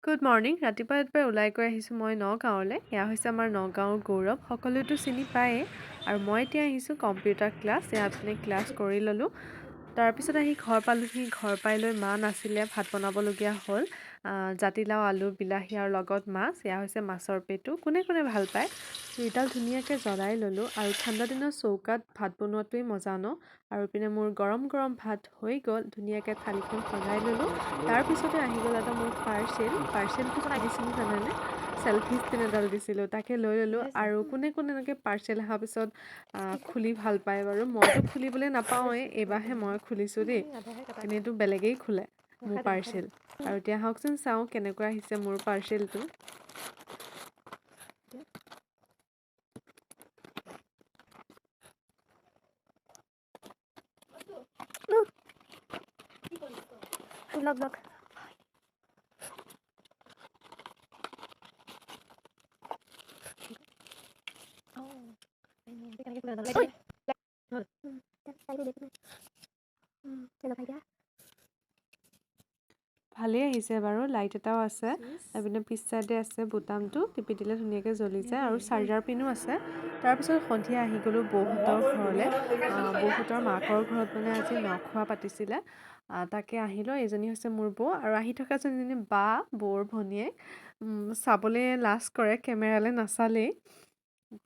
Good morning. ৰাতিপুৱাই ওলাই গৈ আহিছোঁ মই নগাঁৱলৈ। এয়া হৈছে আমাৰ নগাঁৱৰ গৌৰৱ, সকলোৱেতো চিনি পায়েই। আৰু মই এতিয়া আহিছোঁ কম্পিউটাৰ ক্লাছ। এয়া আপুনি ক্লাছ কৰি ল'লোঁ। তাৰপিছত আহি ঘৰ পালোহি। ঘৰ পাই লৈ মা নাছিলে, ভাত বনাবলগীয়া হ'ল। জাতিলাও, আলু, বিলাহী আৰু লগত মাছ। এয়া হৈছে মাছৰ পেটু। কোনে কোনে ভাল পায়। জুইডাল ধুনীয়াকৈ জ্বলাই ল'লোঁ। আৰু ঠাণ্ডা দিনৰ চৌকাত ভাত বনোৱাটোৱেই মজা ন। আৰু ইপিনে মোৰ গৰম গৰম ভাত হৈ গ'ল। ধুনীয়াকৈ থালিখন সজাই ল'লোঁ। তাৰপিছতে আহি গ'ল এটা মোৰ পাৰ্চেলটো কি দিছিলোঁ জানেনে? চেল্ফি ষ্টেণ্ড এডাল দিছিলোঁ, তাকে লৈ ল'লোঁ। আৰু কোনে কোনে এনেকৈ পাৰ্চেল অহাৰ পিছত খুলি ভাল পায় বাৰু। মইতো খুলিবলৈ নাপাওঁৱেই, এইবাৰহে মই খুলিছোঁ দেই। এনেইতো বেলেগেই খোলে মোৰ পাৰ্চেল। আৰু এতিয়া আহকচোন চাওঁ কেনেকুৱা আহিছে মোৰ পাৰ্চেলটো। ব্লগ ব্লগ ভালেই আহিছে বাৰু, লাইট এটাও আছে। এইপিনে পিছ চাইডে আছে বুটামটো, টিপি দিলে ধুনীয়াকৈ জ্বলি যায়। আৰু চাৰ্জাৰ পিনো আছে। তাৰপিছত সন্ধিয়া আহি গ'লোঁ বৌহঁতৰ ঘৰলৈ। বৌহঁতৰ মাকৰ ঘৰত মানে আজি নখোৱা পাতিছিলে। তাকে আহিলোঁ। এইজনী হৈছে মোৰ বৌ, আৰু আহি থকাজনী বা, বৌৰ ভনীয়েক। চাবলৈ লাজ কৰে, কেমেৰালৈ নাচালেই।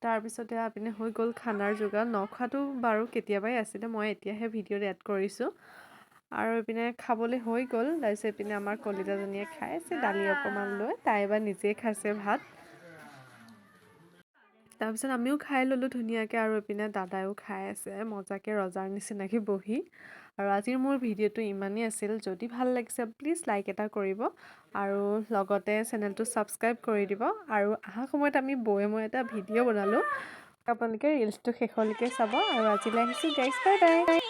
তাৰপিছতে আপুনি হৈ গ'ল খানাৰ যোগাৰ। নখোৱাটো বাৰু কেতিয়াবাই আছিলে, মই এতিয়াহে ভিডিঅ'ত এড কৰিছোঁ। আৰু এইপিনে খাবলৈ হৈ গ'ল। তাৰপিছত এইপিনে আমাৰ কলিতাজনীয়ে খাই আছে দালি অকণমান লৈ, তাই এবাৰ নিজেই খাইছে ভাত। তাৰপিছত আমিও খাই ল'লোঁ ধুনীয়াকৈ। আৰু এইপিনে দাদাইও খাই আছে মজাকৈ ৰজাৰ নিচিনাকৈ বহি। আৰু আজিৰ মোৰ ভিডিঅ'টো ইমানেই আছিল। যদি ভাল লাগিছে প্লিজ লাইক এটা কৰিব, আৰু লগতে চেনেলটো ছাবস্ক্ৰাইব কৰি দিব। আৰু অহা সময়ত আমি বৌয়ে মই এটা ভিডিঅ' বনালোঁ, আপোনালোকে ৰিলচটো শেষলৈকে চাব। আৰু আজিলৈ আহিছোঁ গাইজ, বাই বাই।